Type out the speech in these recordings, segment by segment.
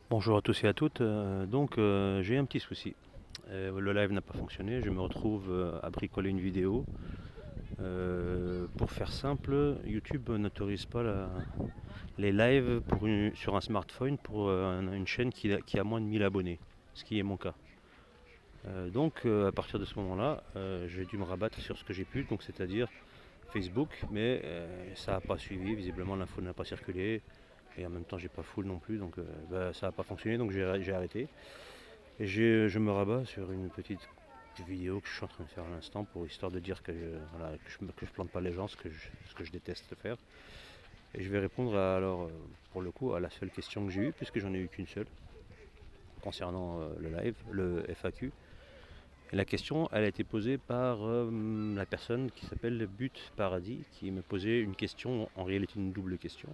Bonjour à tous et à toutes. J'ai un petit souci. Le live n'a pas fonctionné. Je me retrouve à bricoler une vidéo. Pour faire simple, YouTube n'autorise pas les lives sur un smartphone pour une chaîne qui a moins de 1000 abonnés, ce qui est mon cas. À partir de ce moment-là, j'ai dû me rabattre sur ce que j'ai pu, donc c'est-à-dire Facebook, mais ça n'a pas suivi. Visiblement, l'info n'a pas circulé. Et en même temps, j'ai pas full non plus, ça n'a pas fonctionné, donc j'ai arrêté. Et je me rabats sur une petite vidéo que je suis en train de faire à l'instant pour histoire de dire voilà, que je plante pas les gens, ce que je déteste faire. Et je vais répondre pour le coup à la seule question que j'ai eue, puisque j'en ai eu qu'une seule, concernant le live, le FAQ. Et la question, elle a été posée par la personne qui s'appelle But Paradis, qui me posait une question, en réalité une double question.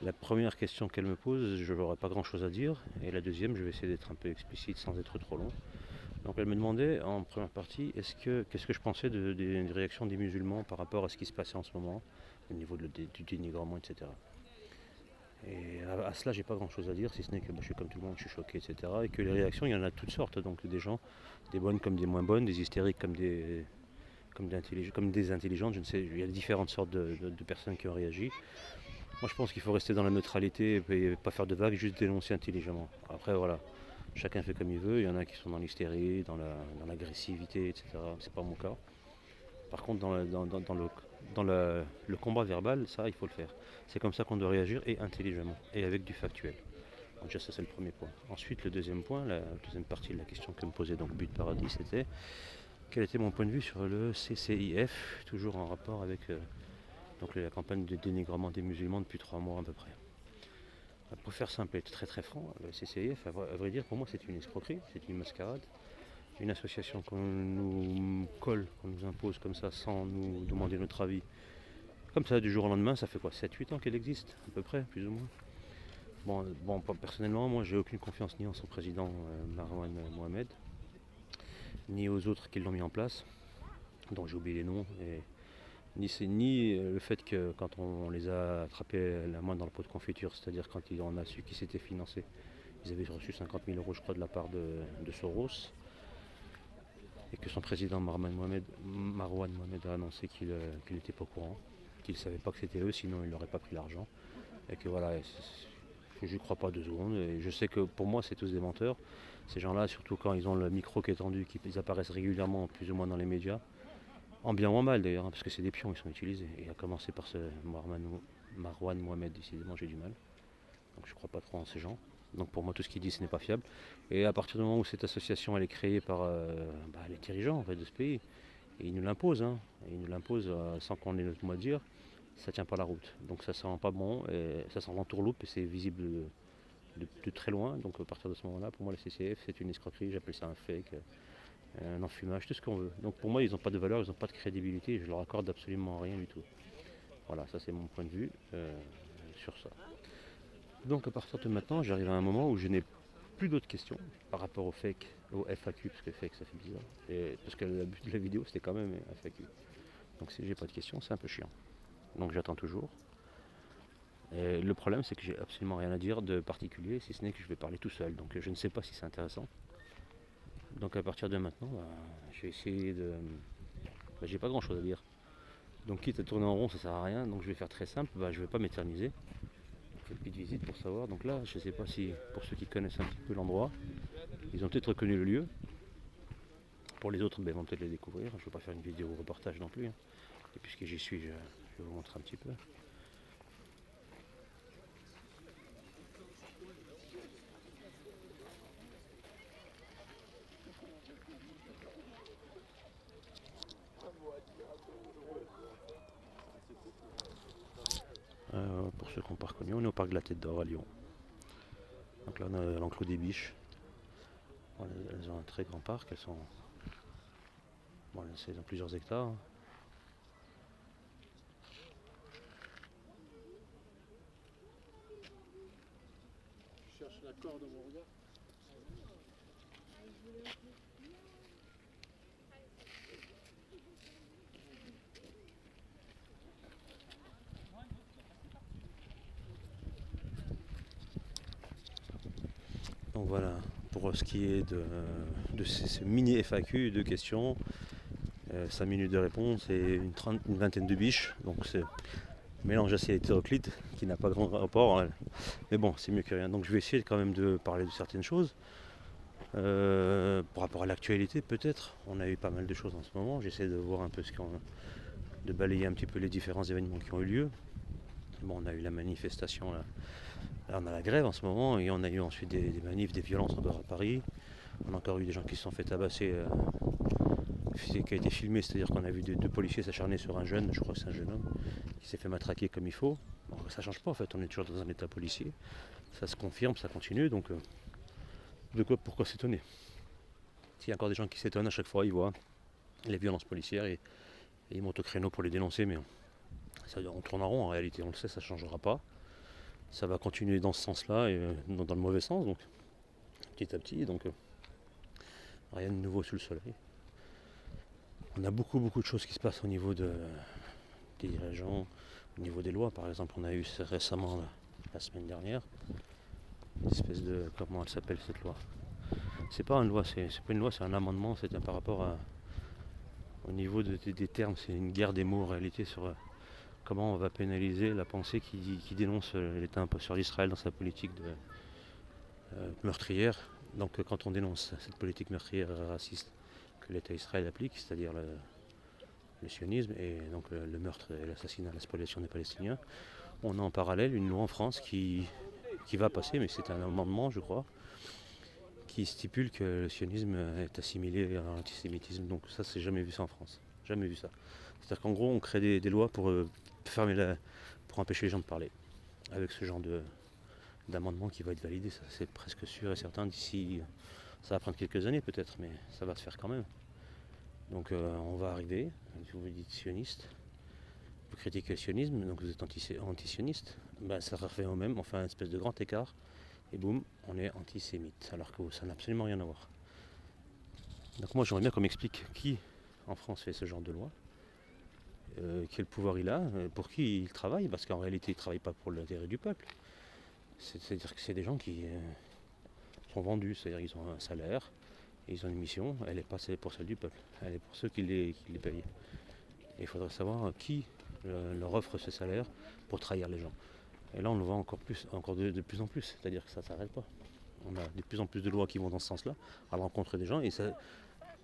La première question qu'elle me pose, je n'aurai pas grand chose à dire. Et la deuxième, je vais essayer d'être un peu explicite sans être trop long. Donc elle me demandait en première partie qu'est-ce que je pensais des réactions des musulmans par rapport à ce qui se passait en ce moment, au niveau du dénigrement, etc. Et à cela, j'ai pas grand chose à dire, si ce n'est que je suis comme tout le monde, je suis choqué, etc. Et que les réactions, il y en a de toutes sortes. Donc des gens, des bonnes comme des moins bonnes, des hystériques comme des intelligentes, je ne sais, il y a différentes sortes de personnes qui ont réagi. Moi je pense qu'il faut rester dans la neutralité et pas faire de vagues, juste dénoncer intelligemment. Après voilà, chacun fait comme il veut, il y en a qui sont dans l'hystérie, dans l'agressivité, etc. C'est pas mon cas. Par contre le combat verbal, ça il faut le faire. C'est comme ça qu'on doit réagir et intelligemment et avec du factuel. Donc déjà ça c'est le premier point. Ensuite le deuxième point, la deuxième partie de la question que me posait donc But Paradis, c'était quel était mon point de vue sur le CCIF, toujours en rapport avec la campagne de dénigrement des musulmans depuis 3 mois à peu près. Pour faire simple et être très très franc, le CCIF, à vrai dire, pour moi, c'est une escroquerie, c'est une mascarade. Une association qu'on nous colle, qu'on nous impose comme ça, sans nous demander notre avis. Comme ça, du jour au lendemain, ça fait quoi, 7-8 ans qu'elle existe, à peu près, plus ou moins. Personnellement, moi, j'ai aucune confiance ni en son président, Marwan Mohamed, ni aux autres qui l'ont mis en place, dont j'ai oublié les noms, ni le fait que quand on les a attrapés la main dans le pot de confiture, c'est-à-dire quand on a su qui s'était financé, ils avaient reçu 50 000 euros je crois de la part de Soros, et que son président Marwan Mohamed a annoncé qu'il n'était pas au courant, qu'il ne savait pas que c'était eux, sinon il n'aurait pas pris l'argent, et que voilà, je n'y crois pas 2 secondes, et je sais que pour moi c'est tous des menteurs, ces gens-là, surtout quand ils ont le micro qui est tendu, qu'ils apparaissent régulièrement plus ou moins dans les médias, en bien ou en mal d'ailleurs, hein, parce que c'est des pions qui sont utilisés. Et à commencer par ce Marwan Mohamed, décidément j'ai du mal. Donc je crois pas trop en ces gens. Donc pour moi tout ce qu'il dit ce n'est pas fiable. Et à partir du moment où cette association elle est créée par les dirigeants en fait, de ce pays, et ils nous l'imposent, hein, et ils nous l'imposent sans qu'on ait notre mot à dire, ça tient pas la route. Donc ça sent pas bon, et ça sent l'entourloupe et c'est visible de très loin. Donc à partir de ce moment-là, pour moi la CCF c'est une escroquerie, j'appelle ça un fake, un enfumage, tout ce qu'on veut. Donc pour moi, ils n'ont pas de valeur, ils n'ont pas de crédibilité, je leur accorde absolument rien du tout. Voilà, ça c'est mon point de vue sur ça. Donc à partir de maintenant, j'arrive à un moment où je n'ai plus d'autres questions par rapport au FAQ, parce que fake ça fait bizarre, parce que le but de la vidéo c'était quand même un FAQ. Donc si j'ai pas de questions, c'est un peu chiant. Donc j'attends toujours. Et le problème c'est que j'ai absolument rien à dire de particulier, si ce n'est que je vais parler tout seul. Donc je ne sais pas si c'est intéressant. Donc à partir de maintenant, je vais essayer de. J'ai pas grand chose à dire. Donc quitte à tourner en rond, ça sert à rien. Donc je vais faire très simple, je vais pas m'éterniser. Je fais une petite visite pour savoir. Donc là, je sais pas si pour ceux qui connaissent un petit peu l'endroit, ils ont peut-être reconnu le lieu. Pour les autres, ils vont peut-être le découvrir. Je ne vais pas faire une vidéo reportage non plus, hein. Et puisque j'y suis, je vais vous montrer un petit peu. Pour ceux qui n'ont pas reconnu, on est au parc de la Tête d'Or à Lyon. Donc là, on a l'enclos des biches. Voilà, elles ont un très grand parc. Elles sont. Bon, c'est dans plusieurs hectares, hein. Je cherche l'accord dans mon regard. Donc voilà, pour ce qui est de ce mini FAQ, de questions, 5 minutes de réponse et une vingtaine de biches. Donc c'est un mélange assez hétéroclite qui n'a pas grand rapport, hein. Mais bon, c'est mieux que rien. Donc je vais essayer quand même de parler de certaines choses. Par rapport à l'actualité peut-être, on a eu pas mal de choses en ce moment. J'essaie de voir un peu de balayer un petit peu les différents événements qui ont eu lieu. Bon, on a eu la manifestation là. Là, on a la grève en ce moment et on a eu ensuite des manifs, des violences encore à Paris. On a encore eu des gens qui se sont fait tabasser, qui a été filmé, c'est-à-dire qu'on a vu deux policiers s'acharner sur un jeune, je crois que c'est un jeune homme, qui s'est fait matraquer comme il faut. Bon, ça change pas en fait, on est toujours dans un état policier. Ça se confirme, ça continue, donc pourquoi s'étonner? S'il y a encore des gens qui s'étonnent à chaque fois, ils voient les violences policières et ils montent au créneau pour les dénoncer, mais on tourne en rond en réalité, on le sait, ça ne changera pas. Ça va continuer dans ce sens-là et dans le mauvais sens, donc petit à petit, donc rien de nouveau sous le soleil. On a beaucoup de choses qui se passent au niveau des dirigeants, au niveau des lois. Par exemple, on a eu récemment, la semaine dernière, une espèce de... Comment elle s'appelle cette loi? C'est pas une loi, c'est pas une loi, c'est un amendement, c'est par rapport au niveau des termes, c'est une guerre des mots en réalité sur comment on va pénaliser la pensée qui dénonce l'État imposteur d'Israël dans sa politique meurtrière. Donc quand on dénonce cette politique meurtrière et raciste que l'État Israël applique, c'est-à-dire le sionisme et donc le meurtre et l'assassinat, la spoliation des Palestiniens, on a en parallèle une loi en France qui va passer, mais c'est un amendement je crois, qui stipule que le sionisme est assimilé à l'antisémitisme. Donc ça, c'est jamais vu ça en France. Jamais vu ça. C'est-à-dire qu'en gros, on crée des lois pour pour empêcher les gens de parler. Avec ce genre d'amendement qui va être validé, ça c'est presque sûr et certain d'ici. Ça va prendre quelques années peut-être, mais ça va se faire quand même. Donc on va arriver, si vous dites sioniste, vous critiquez le sionisme, donc vous êtes anti-sioniste, ben, ça refait au même, on fait un espèce de grand écart, et boum, on est antisémite, alors que ça n'a absolument rien à voir. Donc moi j'aimerais bien qu'on m'explique qui en France fait ce genre de loi, quel pouvoir il a, pour qui il travaille, parce qu'en réalité il ne travaille pas pour l'intérêt du peuple. C'est-à-dire que c'est des gens qui sont vendus, c'est-à-dire qu'ils ont un salaire, et ils ont une mission, elle n'est pas pour celle du peuple, elle est pour ceux qui les payent. Et il faudrait savoir qui leur offre ce salaire pour trahir les gens. Et là on le voit encore de plus en plus, c'est-à-dire que ça ne s'arrête pas. On a de plus en plus de lois qui vont dans ce sens-là, à la rencontre des gens, et ça,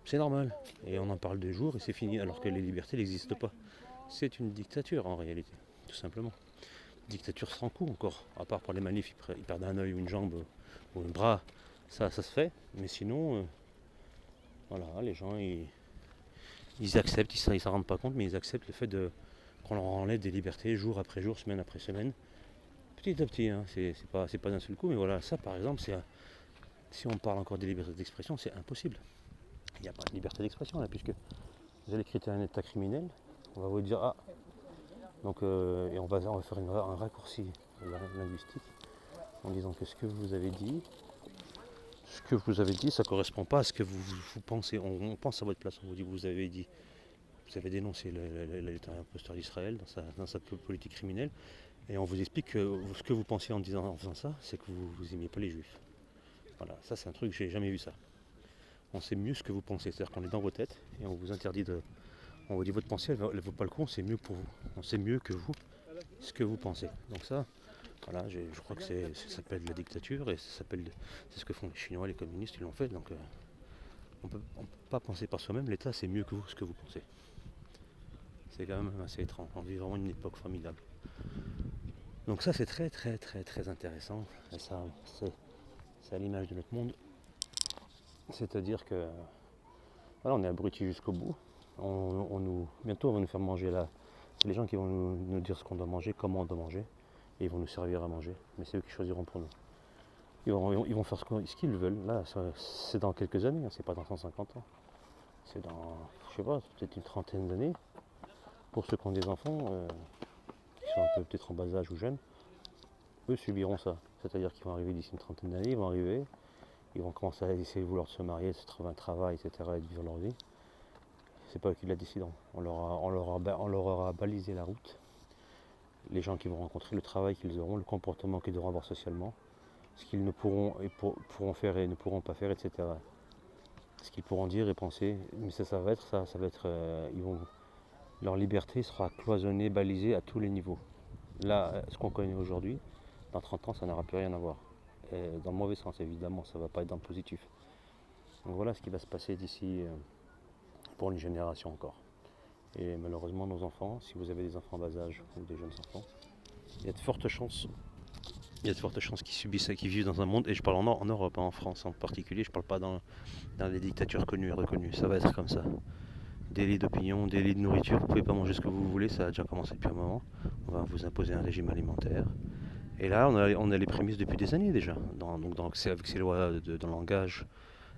c'est normal. Et on en parle 2 jours et c'est fini, alors que les libertés n'existent pas. C'est une dictature en réalité, tout simplement. Dictature sans coup encore, à part pour les manifs, ils perdent un œil ou une jambe ou un bras, ça se fait, mais sinon, voilà, les gens ils acceptent, ils s'en rendent pas compte, mais ils acceptent le fait qu'on leur enlève des libertés jour après jour, semaine après semaine, petit à petit, hein, c'est pas d'un seul coup, mais voilà, ça par exemple, si on parle encore des libertés d'expression, c'est impossible. Il n'y a pas de liberté d'expression là, puisque vous allez critiquer un état criminel, on va vous dire ah, donc et on va faire un raccourci linguistique en disant que ce que vous avez dit, ça ne correspond pas à ce que vous pensez. On pense à votre place, on vous dit vous avez dénoncé l'État imposteur d'Israël dans sa politique criminelle, et on vous explique que ce que vous pensez en faisant ça, c'est que vous n'aimez pas les juifs. Voilà, ça c'est un truc, j'ai jamais vu ça. On sait mieux ce que vous pensez, c'est-à-dire qu'on est dans vos têtes et on vous interdit on vous dit votre pensée, elle ne vaut pas le coup, c'est mieux pour vous. On sait mieux que vous ce que vous pensez. Donc ça, voilà, je crois que ça s'appelle la dictature et c'est ce que font les Chinois, les communistes, ils l'ont fait. Donc on peut pas penser par soi-même, l'État c'est mieux que vous ce que vous pensez. C'est quand même assez étrange, on vit vraiment une époque formidable. Donc ça c'est très intéressant, et ça c'est à l'image de notre monde. C'est-à-dire que voilà, on est abrutis jusqu'au bout. Bientôt on va nous faire manger là. C'est les gens qui vont nous dire ce qu'on doit manger, comment on doit manger, et ils vont nous servir à manger. Mais c'est eux qui choisiront pour nous. Ils vont faire ce qu'ils veulent. Là, c'est dans quelques années, hein, c'est pas dans 150 ans. C'est dans, je sais pas, peut-être une trentaine d'années. Pour ceux qui ont des enfants, qui sont un peu peut-être en bas âge ou jeunes, eux subiront ça. C'est-à-dire qu'ils vont arriver d'ici une trentaine d'années, ils vont commencer à essayer de vouloir se marier, se trouver un travail, etc. et de vivre leur vie. C'est pas eux qui la décideront. On leur aura balisé la route. Les gens qu'ils vont rencontrer, le travail qu'ils auront, le comportement qu'ils devront avoir socialement. ce qu'ils ne pourront, pourront faire et ne pourront pas faire, etc. Ce qu'ils pourront dire et penser, mais ça va être ça, va être, leur liberté sera cloisonnée, balisée à tous les niveaux. Là, ce qu'on connaît aujourd'hui, dans 30 ans, ça n'aura plus rien à voir. Et dans le mauvais sens, évidemment, ça ne va pas être dans le positif. Donc voilà ce qui va se passer d'ici pour une génération encore. Et malheureusement, nos enfants, si vous avez des enfants en bas âge ou des jeunes enfants, il y a de fortes chances qu'ils subissent ça, qu'ils vivent dans un monde, et je parle en Europe, en France en particulier, je ne parle pas dans les dictatures connues et reconnues, ça va être comme ça. Délit d'opinion, délit de nourriture, vous ne pouvez pas manger ce que vous voulez, ça a déjà commencé depuis un moment. On va vous imposer un régime alimentaire. Et là, on a les prémices depuis des années déjà. Avec ces lois de langage,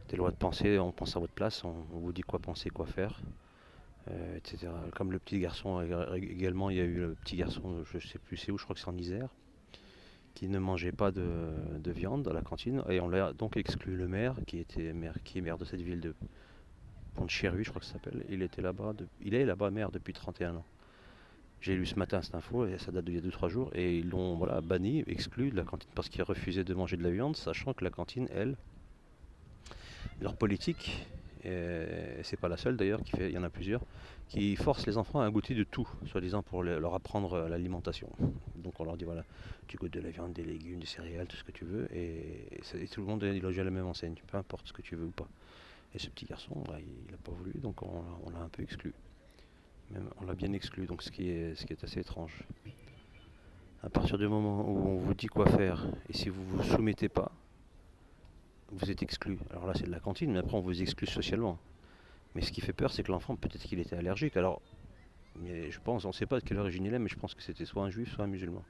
des lois de pensée, on pense à votre place, on vous dit quoi penser, quoi faire, etc. Comme le petit garçon, également, il y a eu le petit garçon, je ne sais plus c'est où, je crois que c'est en Isère, qui ne mangeait pas de viande à la cantine, et on l'a donc exclu. Le maire, qui est maire de cette ville de Pont-de-Cherry, je crois que ça s'appelle, il est là-bas maire depuis 31 ans. J'ai lu ce matin cette info, et ça date d'il y a 2-3 jours, et ils l'ont banni, exclu de la cantine parce qu'il refusait de manger de la viande, sachant que la cantine, leur politique, et c'est pas la seule d'ailleurs, il y en a plusieurs, qui forcent les enfants à goûter de tout, soi-disant pour leur apprendre l'alimentation. Donc on leur dit voilà, tu goûtes de la viande, des légumes, des céréales, tout ce que tu veux, et tout le monde est logé à la même enseigne, peu importe ce que tu veux ou pas. Et ce petit garçon, il n'a pas voulu, donc on l'a un peu exclu. Même, on l'a bien exclu, donc ce qui est assez étrange. À partir du moment où on vous dit quoi faire, et si vous vous soumettez pas, vous êtes exclu. Alors là c'est de la cantine, mais après on vous exclut socialement. Mais ce qui fait peur, c'est que l'enfant, peut-être qu'il était allergique. Alors, mais je pense, on ne sait pas de quelle origine il est, mais je pense que c'était soit un juif, soit un musulman.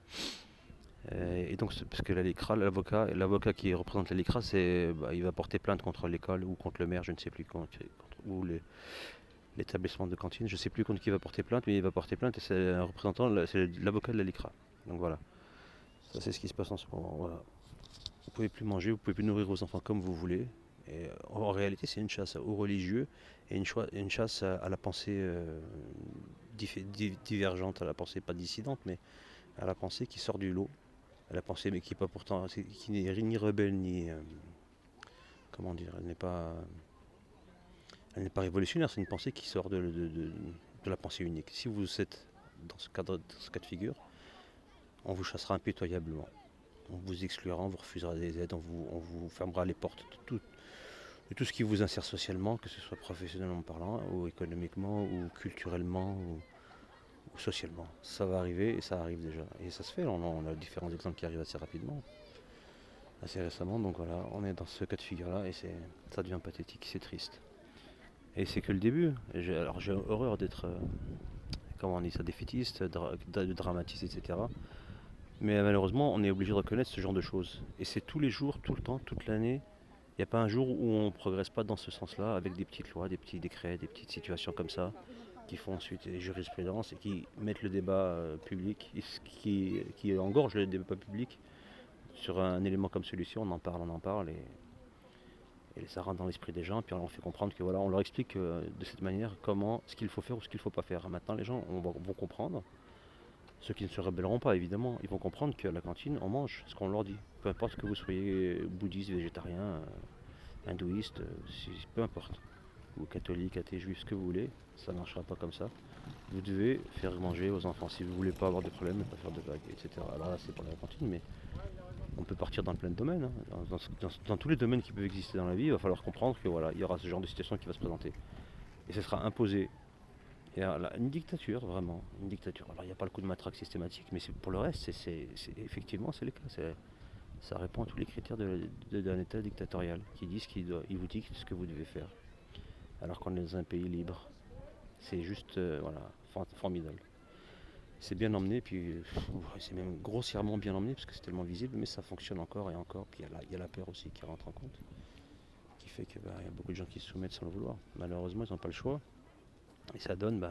Et donc, parce que l'avocat qui représente la LICRA, il va porter plainte contre l'école ou contre le maire, je ne sais plus, ou l'établissement de cantine, je ne sais plus contre qui il va porter plainte, mais il va porter plainte et c'est un représentant, c'est l'avocat de la LICRA. Donc voilà, ça c'est ce qui se passe en ce moment. Voilà. Vous ne pouvez plus manger, vous ne pouvez plus nourrir vos enfants comme vous voulez. Et en réalité, c'est une chasse aux religieux et une chasse à la pensée divergente, à la pensée pas dissidente, mais à la pensée qui sort du lot, à la pensée mais qui pas pourtant, qui n'est ni rebelle ni comment dire, elle n'est pas révolutionnaire, c'est une pensée qui sort de la pensée unique. Si vous êtes dans ce cas de figure, on vous chassera impitoyablement. On vous exclura, on vous refusera des aides, on vous fermera les portes de tout ce qui vous insère socialement, que ce soit professionnellement parlant, ou économiquement, ou culturellement, ou socialement. Ça va arriver et ça arrive déjà. Et ça se fait, on a différents exemples qui arrivent assez rapidement, assez récemment. Donc voilà, on est dans ce cas de figure-là et ça devient pathétique, c'est triste. Et c'est que le début. J'ai horreur d'être, comment on dit ça, défaitiste, de dramatiser, etc. Mais malheureusement, on est obligé de reconnaître ce genre de choses. Et c'est tous les jours, tout le temps, toute l'année. Il n'y a pas un jour où on ne progresse pas dans ce sens-là, avec des petites lois, des petits décrets, des petites situations comme ça, qui font ensuite des jurisprudences et qui mettent le débat public, qui engorgent le débat public sur un élément comme celui-ci. On en parle, et ça rentre dans l'esprit des gens, puis on leur fait comprendre que voilà, on leur explique de cette manière ce qu'il faut faire ou ce qu'il ne faut pas faire. Maintenant, les gens vont comprendre. Ceux qui ne se rebelleront pas, évidemment, ils vont comprendre qu'à la cantine, on mange ce qu'on leur dit. Peu importe que vous soyez bouddhiste, végétarien, hindouiste, peu importe. Ou catholique, athée, juif, ce que vous voulez, ça ne marchera pas comme ça. Vous devez faire manger aux enfants. Si vous ne voulez pas avoir de problème, ne pas faire de vagues, etc. Alors là, c'est pour la cantine, mais on peut partir dans plein de domaines. Hein. Dans tous les domaines qui peuvent exister dans la vie, il va falloir comprendre que voilà, il y aura ce genre de situation qui va se présenter. Et ce sera imposé. Et alors, une dictature, vraiment, une dictature. Alors il n'y a pas le coup de matraque systématique, mais pour le reste, effectivement, c'est le cas. Ça répond à tous les critères d'un État dictatorial qui il vous dit ce que vous devez faire. Alors qu'on est dans un pays libre. C'est juste, voilà, formidable. C'est bien emmené, puis c'est même grossièrement bien emmené, parce que c'est tellement visible, mais ça fonctionne encore et encore. Puis il y a la peur aussi qui rentre en compte, qui fait qu'il y a beaucoup de gens qui se soumettent sans le vouloir. Malheureusement, ils n'ont pas le choix. Et ça donne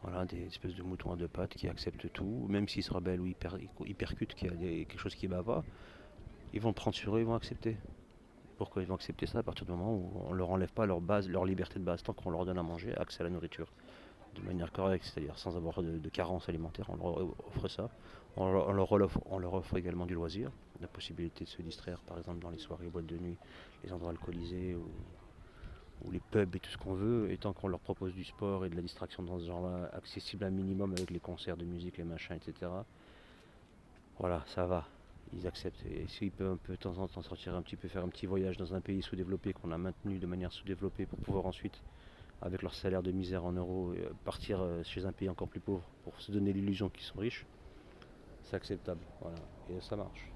voilà, des espèces de moutons à deux pattes qui acceptent tout, même s'ils se rebellent ou ils percutent qu'il y a quelque chose qui ne va pas, ils vont le prendre sur eux, ils vont accepter. Pourquoi ils vont accepter ça? À partir du moment où on ne leur enlève pas leur liberté de base, tant qu'on leur donne à manger, accès à la nourriture. de manière correcte, c'est-à-dire sans avoir de carence alimentaire, on leur offre ça. On leur offre également du loisir, la possibilité de se distraire par exemple dans les soirées boîtes de nuit, les endroits alcoolisés ou les pubs et tout ce qu'on veut, et tant qu'on leur propose du sport et de la distraction dans ce genre-là, accessible à un minimum avec les concerts de musique, les machins, etc. Voilà, ça va, ils acceptent. Et s'ils peuvent un peu de temps en temps sortir un petit peu, faire un petit voyage dans un pays sous-développé qu'on a maintenu de manière sous-développée pour pouvoir ensuite, avec leur salaire de misère en euros, partir chez un pays encore plus pauvre pour se donner l'illusion qu'ils sont riches, c'est acceptable. Voilà, et ça marche.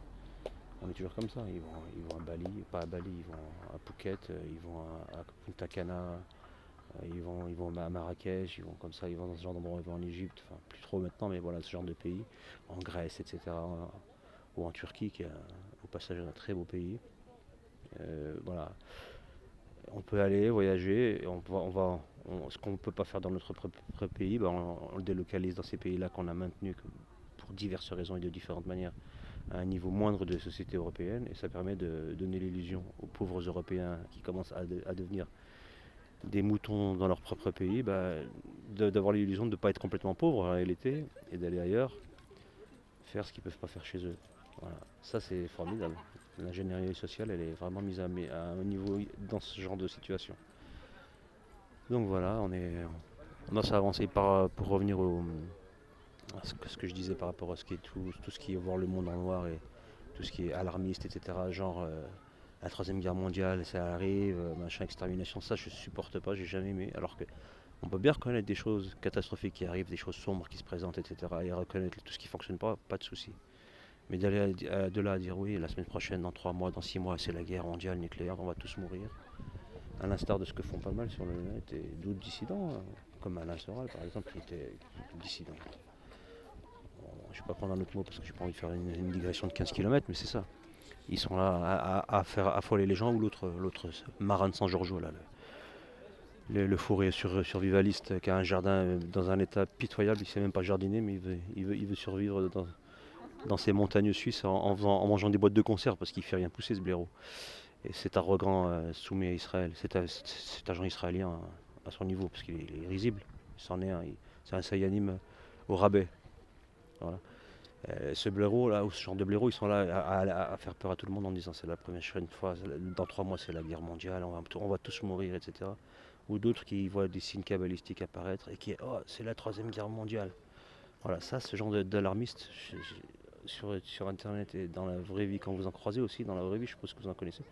On est toujours comme ça, ils vont à Bali, pas à Bali, ils vont à Phuket, ils vont à Punta Cana, ils vont à Marrakech, ils vont comme ça, ils vont dans ce genre d'endroit, ils vont en Égypte, enfin plus trop maintenant, mais voilà, ce genre de pays, en Grèce, etc. Ou en Turquie, qui est au passage un très beau pays. Voilà, on peut aller voyager, et ce qu'on ne peut pas faire dans notre propre pays, ben on le délocalise dans ces pays-là qu'on a maintenus pour diverses raisons et de différentes manières à un niveau moindre de société européenne, et ça permet de donner l'illusion aux pauvres Européens qui commencent à devenir des moutons dans leur propre pays, d'avoir l'illusion de ne pas être complètement pauvres en réalité et d'aller ailleurs faire ce qu'ils ne peuvent pas faire chez eux. Voilà. Ça c'est formidable. L'ingénierie sociale elle est vraiment mise à un niveau dans ce genre de situation. Donc voilà, on a ça avancé pour revenir à ce que je disais par rapport à ce qui est tout ce qui est voir le monde en noir et tout ce qui est alarmiste, etc. Genre la troisième guerre mondiale, ça arrive, machin, extermination, ça je supporte pas, j'ai jamais aimé. Alors que on peut bien reconnaître des choses catastrophiques qui arrivent, des choses sombres qui se présentent, etc. Et reconnaître tout ce qui fonctionne pas de souci. Mais d'aller de là à dire oui, la semaine prochaine, dans 3 mois, dans 6 mois, c'est la guerre mondiale nucléaire, on va tous mourir. À l'instar de ce que font pas mal sur le net et d'autres dissidents, comme Alain Soral par exemple, qui était dissident. Bon, je ne vais pas prendre un autre mot parce que je n'ai pas envie de faire une digression de 15 km, mais c'est ça. Ils sont là à faire affoler les gens, ou l'autre marin de San Giorgio, là, le fourré survivaliste qui a un jardin dans un état pitoyable, il ne sait même pas jardiner, mais il veut survivre dans ces montagnes suisses en mangeant des boîtes de conserve parce qu'il ne fait rien pousser ce blaireau. Et cet arrogant soumis à Israël, cet agent israélien à son niveau, parce qu'il est risible, c'est un sayanim au rabais. Voilà. Ce blaireau là, ou ce genre de blaireau, ils sont là à faire peur à tout le monde en disant c'est la première fois, dans 3 mois c'est la guerre mondiale, on va tous mourir, etc. Ou d'autres qui voient des signes kabbalistiques apparaître et qui c'est la troisième guerre mondiale. Voilà, ça, ce genre d'alarmiste sur internet et dans la vraie vie, quand vous en croisez aussi, dans la vraie vie, je suppose que vous en connaissez,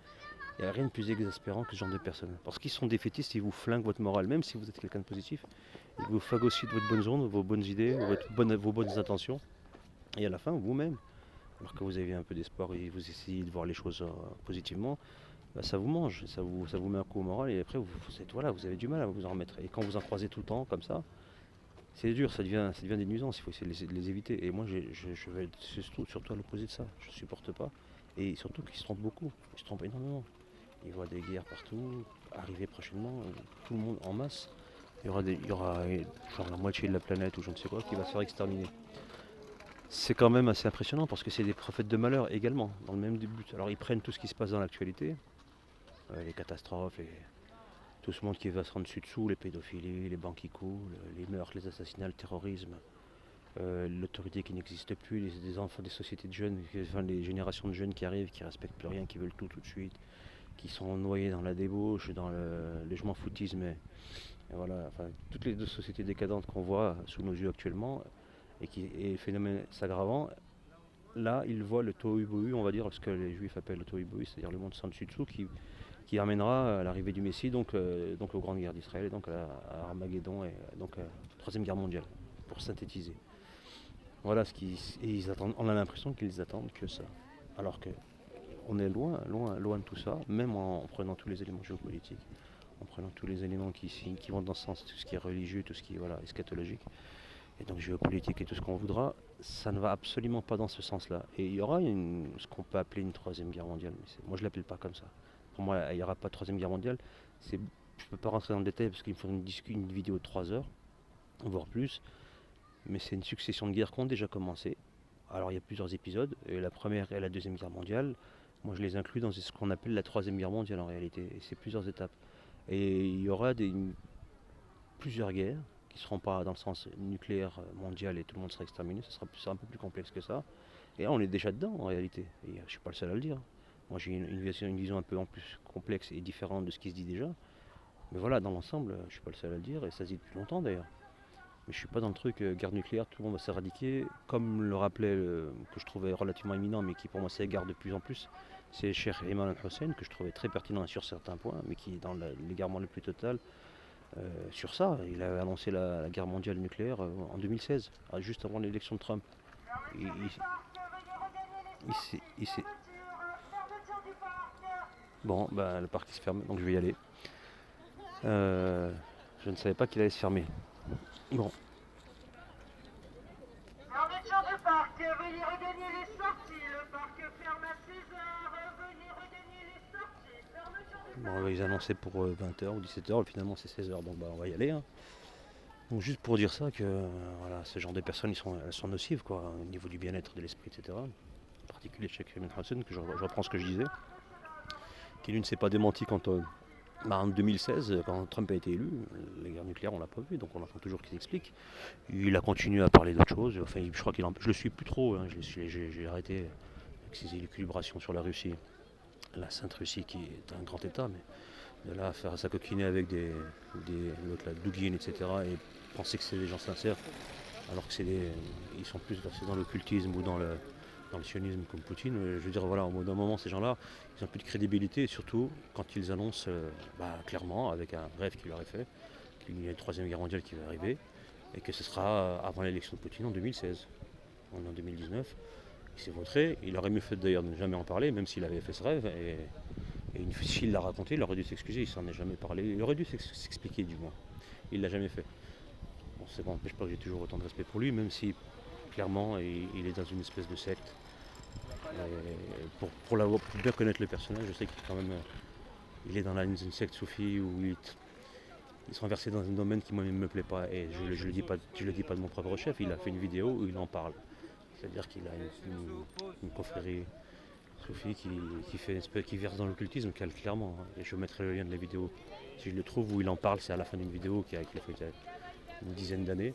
il n'y a rien de plus exaspérant que ce genre de personnes. Parce qu'ils sont défaitistes, ils vous flinguent votre morale, même si vous êtes quelqu'un de positif, ils vous phagocytent votre bonne zone, vos bonnes idées, vos bonnes intentions. Et à la fin, vous-même, alors que vous avez un peu d'espoir et vous essayez de voir les choses positivement, ça vous mange, ça vous met un coup au moral et après vous avez du mal à vous en remettre. Et quand vous en croisez tout le temps comme ça, c'est dur, ça devient des nuisances, il faut essayer de les éviter. Et moi je vais être surtout à l'opposé de ça, je ne supporte pas. Et surtout qu'ils se trompent beaucoup, ils se trompent énormément. Ils voient des guerres partout, arriver prochainement, tout le monde en masse. Il y aura genre la moitié de la planète ou je ne sais quoi qui va se faire exterminer. C'est quand même assez impressionnant parce que c'est des prophètes de malheur également, dans le même but. Alors ils prennent tout ce qui se passe dans l'actualité, les catastrophes, tout ce monde qui va se rendre dessus, les pédophilies, les banques qui coulent, les meurtres, les assassinats, le terrorisme, l'autorité qui n'existe plus, des enfants, des sociétés de jeunes, les générations de jeunes qui arrivent, qui ne respectent plus rien, qui veulent tout de suite, qui sont noyés dans la débauche, dans le je m'en foutisme. Et voilà, enfin, toutes les deux sociétés décadentes qu'on voit sous nos yeux actuellement, et le phénomène s'aggravant, là ils voient le tohu-bohu, on va dire, ce que les juifs appellent le tohu-bohu, c'est-à-dire le monde sans dessus-dessous, qui amènera à l'arrivée du Messie, donc aux grandes guerres d'Israël, et donc à Armageddon, et donc à la troisième guerre mondiale, pour synthétiser. Voilà ils attendent, on a l'impression qu'ils attendent que ça. Alors que on est loin de tout ça, même en prenant tous les éléments géopolitiques, en prenant tous les éléments qui vont dans ce sens, tout ce qui est religieux, tout ce qui est eschatologique, et donc géopolitique et tout ce qu'on voudra, ça ne va absolument pas dans ce sens-là. Et il y aura ce qu'on peut appeler une troisième guerre mondiale, mais moi je ne l'appelle pas comme ça. Pour moi, il n'y aura pas de troisième guerre mondiale. Je ne peux pas rentrer dans le détail parce qu'il me faut une vidéo de 3 heures, voire plus. Mais c'est une succession de guerres qui ont déjà commencé. Alors il y a plusieurs épisodes. Et la première et la deuxième guerre mondiale, moi je les inclus dans ce qu'on appelle la troisième guerre mondiale en réalité. Et c'est plusieurs étapes. Et il y aura plusieurs guerres qui ne seront pas dans le sens nucléaire mondial et tout le monde sera exterminé, ce sera un peu plus complexe que ça. Et là, on est déjà dedans en réalité. Et je ne suis pas le seul à le dire. Moi, j'ai une vision un peu en plus complexe et différente de ce qui se dit déjà. Mais voilà, dans l'ensemble, je ne suis pas le seul à le dire, et ça se dit depuis longtemps d'ailleurs. Mais je ne suis pas dans le truc guerre nucléaire, tout le monde va s'éradiquer, comme le rappelait, que je trouvais relativement éminent, mais qui pour moi s'égare de plus en plus, c'est Cheikh Imran Hussein, que je trouvais très pertinent sur certains points, mais qui est dans l'égarement le plus total sur ça. Il avait annoncé la guerre mondiale nucléaire en 2016, juste avant l'élection de Trump. Il s'est- Bon, bah, le parc il se ferme, donc je vais y aller. Je ne savais pas qu'il allait se fermer. Bon, Fermeture du parc, veuillez regagner les sorties. Le parc ferme à 16h, veuillez regagner les sorties. Fermeture du parc. bon, ils annonçaient pour 20h ou 17h, finalement c'est 16h, donc bah, on va y aller. Hein. Donc juste pour dire ça, que voilà, ce genre de personnes, elles sont nocives quoi, au niveau du bien-être de l'esprit, etc. En particulier chez Imran Hussein, que je reprends ce que je disais, qui lui ne s'est pas démenti quand en 2016, quand Trump a été élu, la guerre nucléaire, on l'a pas vu, donc on attend toujours qu'il explique. Il a continué à parler d'autres choses. Enfin, je crois je le suis plus trop. Hein, j'ai arrêté avec ses élucubrations sur la Russie, la Sainte Russie qui est un grand État, mais de là à faire sa coquiner avec l'autre, la Douguine, etc. Et penser que c'est des gens sincères, alors que ils sont plus versés dans l'occultisme ou dans le sionisme comme Poutine. Je veux dire, voilà, au bout d'un moment, ces gens-là, ils n'ont plus de crédibilité, et surtout quand ils annoncent clairement, avec un rêve qu'il leur est fait, qu'il y a une troisième guerre mondiale qui va arriver, et que ce sera avant l'élection de Poutine en 2016. On est en 2019, il s'est vautré, il aurait mieux fait d'ailleurs de ne jamais en parler, même s'il avait fait ce rêve, et s'il l'a raconté, il aurait dû s'excuser, il s'en est jamais parlé, il aurait dû s'expliquer du moins. Il l'a jamais fait. Bon, ça n'empêche pas que j'ai toujours autant de respect pour lui, même si clairement il est dans une espèce de secte. Pour bien connaître le personnage, je sais qu'il est quand même il est dans une secte soufie où ils sont versés dans un domaine qui moi-même ne me plaît pas, et je le dis pas de mon propre chef. Il a fait une vidéo où il en parle, c'est-à-dire qu'il a une confrérie soufie qui verse dans l'occultisme clairement, hein. Et je mettrai le lien de la vidéo si je le trouve, où il en parle. C'est à la fin d'une vidéo qu'il a fait il y a une dizaine d'années,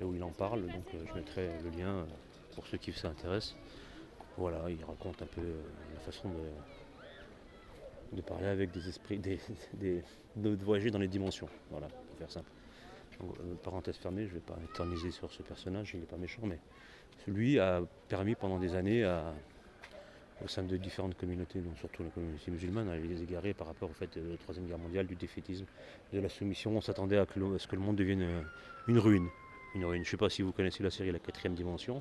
et où il en parle, donc je mettrai le lien pour ceux qui s'intéressent. Voilà, il raconte un peu la façon de parler avec des esprits, de voyager dans les dimensions, voilà, pour faire simple. Parenthèse fermée, je ne vais pas éterniser sur ce personnage, il n'est pas méchant, mais lui a permis pendant des années au sein de différentes communautés, donc surtout la communauté musulmane, à les égarer par rapport au fait de la Troisième Guerre mondiale, du défaitisme, de la soumission. On s'attendait à ce que le monde devienne une ruine. Je ne sais pas si vous connaissez la série La Quatrième Dimension.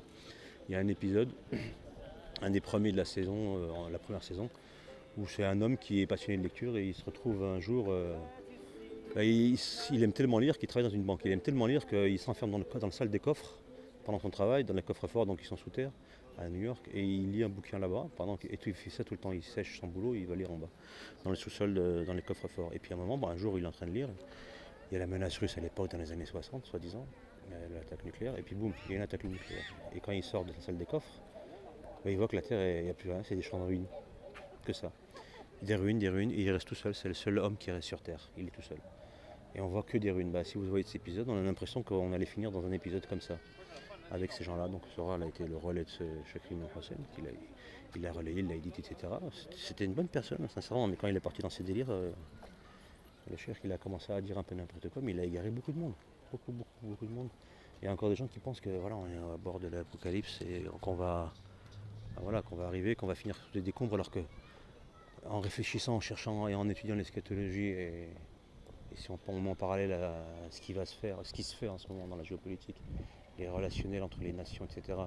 Il y a un épisode, un des premiers de la saison, la première saison, où c'est un homme qui est passionné de lecture et il se retrouve un jour, il aime tellement lire qu'il travaille dans une banque. Il aime tellement lire qu'il s'enferme dans la salle des coffres pendant son travail, dans les coffres forts, donc ils sont sous terre à New York, et il lit un bouquin là-bas, et il fait ça tout le temps, il sèche son boulot, il va lire en bas, dans le sous-sol, dans les coffres forts. Et puis à un moment, un jour il est en train de lire, il y a la menace russe à l'époque, dans les années 60, soi-disant, l'attaque nucléaire, et puis boum, il y a une attaque nucléaire. Et quand il sort de la salle des coffres, il voit que la Terre, il n'y a plus rien, c'est des champs de ruines, que ça. Des ruines, et il reste tout seul, c'est le seul homme qui reste sur Terre, il est tout seul. Et on voit que des ruines. Si vous voyez cet épisode, on a l'impression qu'on allait finir dans un épisode comme ça, avec ces gens-là. Donc Sora a été le relais de ce Cheikh Imran Hussein, il a relayé, il l'a édité, etc. C'était une bonne personne, sincèrement, mais quand il est parti dans ses délires, le Cheikh, il a commencé à dire un peu n'importe quoi, mais il a égaré beaucoup de monde. Beaucoup de monde. Il y a encore des gens qui pensent que voilà, on est à bord de l'apocalypse et qu'on va arriver, qu'on va finir sous des décombres, alors que en réfléchissant, en cherchant et en étudiant l'eschatologie, et si on met en parallèle à ce qui se fait en ce moment dans la géopolitique, les relationnels entre les nations, etc.,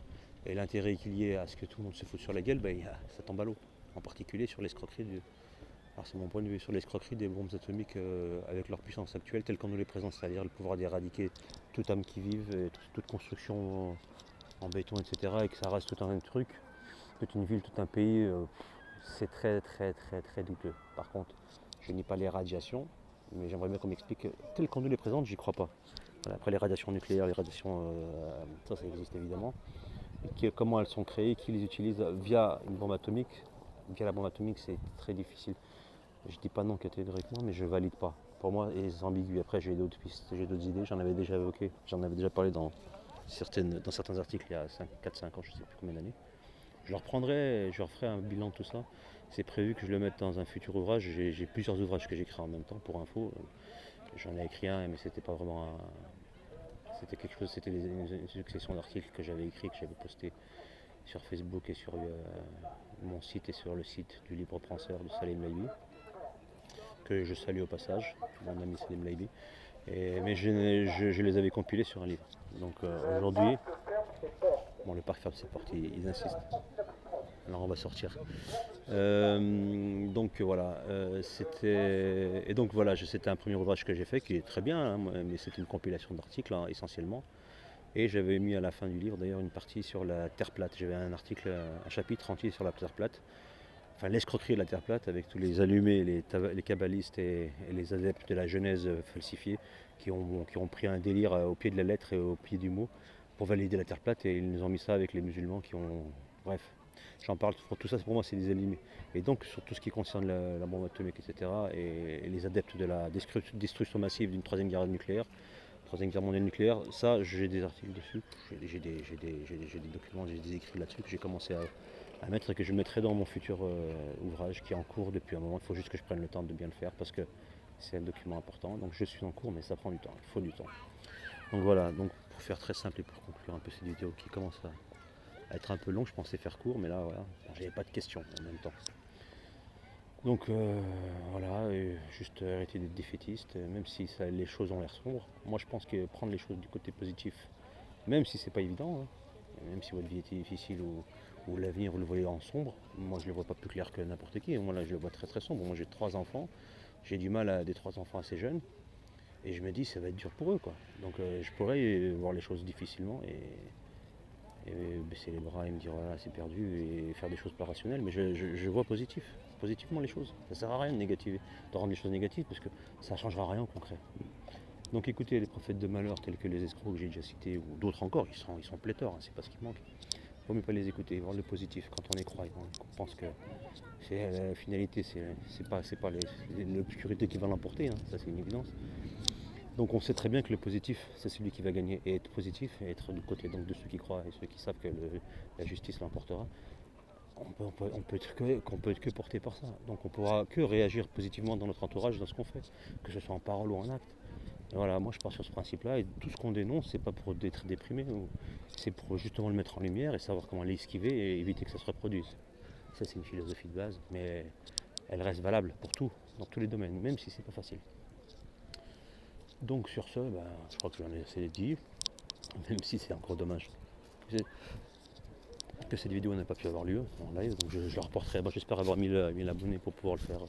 et l'intérêt qu'il y ait à ce que tout le monde se foute sur la gueule, ça tombe à l'eau. En particulier sur l'escroquerie alors c'est mon point de vue, sur l'escroquerie des bombes atomiques avec leur puissance actuelle telle qu'on nous les présente, c'est-à-dire le pouvoir d'éradiquer toute âme qui vive, et toute construction en béton, etc., et que ça reste tout un truc, toute une ville, tout un pays, c'est très douteux. Par contre, je nie pas les radiations, mais j'aimerais bien qu'on m'explique, tel qu'on nous les présente, j'y crois pas. Voilà, après les radiations nucléaires, les radiations, ça existe évidemment. Et comment elles sont créées, qui les utilise via une bombe atomique. Via la bombe atomique, c'est très difficile. Je dis pas non catégoriquement, mais je valide pas. pour moi est ambigu. Après j'ai d'autres pistes, j'ai d'autres idées, j'en avais déjà évoqué, j'en avais déjà parlé dans certains articles il y a 4-5 ans, je ne sais plus combien d'années. Je le reprendrai, je referai un bilan de tout ça. C'est prévu que je le mette dans un futur ouvrage. J'ai plusieurs ouvrages que j'écris en même temps, pour info. J'en ai écrit un, mais c'était pas vraiment c'était quelque chose, c'était une succession d'articles que j'avais écrits, que j'avais postés sur Facebook et sur mon site et sur le site du libre penseur de Salim Laibi, que je salue au passage, mon ami Salim Laibi. Mais je les avais compilés sur un livre. Donc aujourd'hui, bon, le parc ferme ses portes, ils insistent. Alors on va sortir. Donc voilà, c'était un premier ouvrage que j'ai fait qui est très bien, hein, mais c'est une compilation d'articles hein, essentiellement. Et j'avais mis à la fin du livre d'ailleurs une partie sur la Terre plate. J'avais un chapitre entier sur la Terre plate. Enfin l'escroquerie de la Terre plate avec tous les allumés, les kabbalistes et les adeptes de la Genèse falsifiée qui ont pris un délire au pied de la lettre et au pied du mot pour valider la Terre plate et ils nous ont mis ça avec les musulmans qui ont... Bref, j'en parle, pour tout ça pour moi c'est des allumés. Et donc sur tout ce qui concerne la bombe atomique, etc. et les adeptes de la destruction massive d'une troisième guerre mondiale nucléaire, ça j'ai des articles dessus, j'ai des documents, j'ai des écrits là-dessus que j'ai commencé à mettre et que je mettrai dans mon futur ouvrage qui est en cours depuis un moment. Il faut juste que je prenne le temps de bien le faire parce que c'est un document important. Donc je suis en cours mais ça prend du temps, il faut du temps. Donc voilà, donc pour faire très simple et pour conclure un peu cette vidéo qui commence à être un peu long, je pensais faire court mais là voilà, j'avais pas de questions en même temps. Donc voilà, juste arrêter d'être défaitiste, même si les choses ont l'air sombres. Moi je pense que prendre les choses du côté positif, même si c'est pas évident, hein, même si votre vie était difficile ou l'avenir vous le voyez en sombre, moi je le vois pas plus clair que n'importe qui. Moi là je le vois très très sombre. Moi j'ai 3 enfants, j'ai du mal à des 3 enfants assez jeunes et je me dis ça va être dur pour eux quoi. Donc je pourrais voir les choses difficilement et baisser les bras et me dire voilà c'est perdu et faire des choses pas rationnelles, mais je vois positivement les choses. Ça sert à rien de rendre les choses négatives parce que ça changera rien au concret. Donc écoutez, les prophètes de malheur tels que les escrocs que j'ai déjà cités ou d'autres encore, ils sont pléthores, hein, c'est pas ce qui manque. Il vaut mieux pas les écouter, voir le positif quand on y croit, on pense que c'est la finalité, c'est pas l'obscurité qui va l'emporter, hein, ça c'est une évidence. Donc on sait très bien que le positif, c'est celui qui va gagner. Et être positif, et être du côté donc, de ceux qui croient et ceux qui savent que la justice l'emportera, on peut être que porté par ça. Donc on pourra que réagir positivement dans notre entourage, dans ce qu'on fait, que ce soit en parole ou en acte. Et voilà, moi je pars sur ce principe-là, et tout ce qu'on dénonce, c'est pas pour être déprimé, c'est pour justement le mettre en lumière et savoir comment l'esquiver et éviter que ça se reproduise. Ça c'est une philosophie de base, mais elle reste valable pour tout, dans tous les domaines, même si c'est pas facile. Donc sur ce, je crois que j'en ai assez dit, même si c'est encore dommage que cette vidéo n'a pas pu avoir lieu en live, donc je la reporterai, j'espère avoir 1000 abonnés pour pouvoir le faire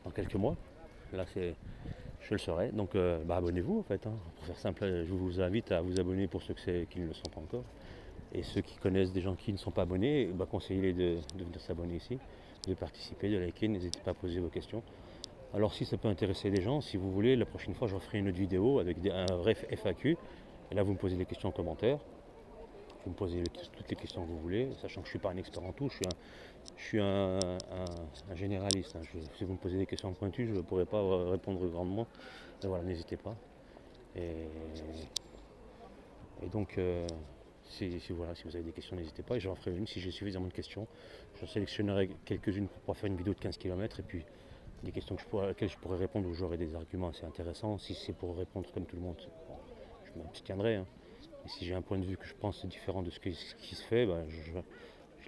dans quelques mois. Là je le serai, donc abonnez-vous en fait, hein. Pour faire simple, je vous invite à vous abonner pour ceux qui ne le sont pas encore. Et ceux qui connaissent des gens qui ne sont pas abonnés, conseillez-les de venir s'abonner ici, de participer, de liker, n'hésitez pas à poser vos questions. Alors si ça peut intéresser des gens, si vous voulez, la prochaine fois je referai une autre vidéo avec un vrai FAQ. Et là vous me posez des questions en commentaire. Vous me posez toutes les questions que vous voulez, sachant que je ne suis pas un expert en tout, je suis un généraliste. Hein. Si vous me posez des questions pointues, je ne pourrai pas répondre grandement. Mais voilà, n'hésitez pas. Et donc si vous avez des questions, n'hésitez pas. Et j'en ferai une si j'ai suffisamment de questions. J'en sélectionnerai quelques-unes pour pouvoir faire une vidéo de 15 km. Et puis des questions auxquelles je pourrais répondre où j'aurai des arguments assez intéressants. Si c'est pour répondre comme tout le monde, bon, je m'abstiendrai. Hein. Et si j'ai un point de vue que je pense différent de ce qui se fait, je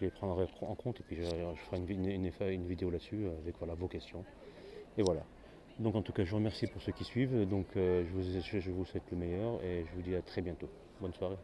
les prendrai en compte et puis je ferai une vidéo là-dessus avec vos questions. Et voilà. Donc en tout cas, je vous remercie pour ceux qui suivent. Donc je vous souhaite le meilleur et je vous dis à très bientôt. Bonne soirée.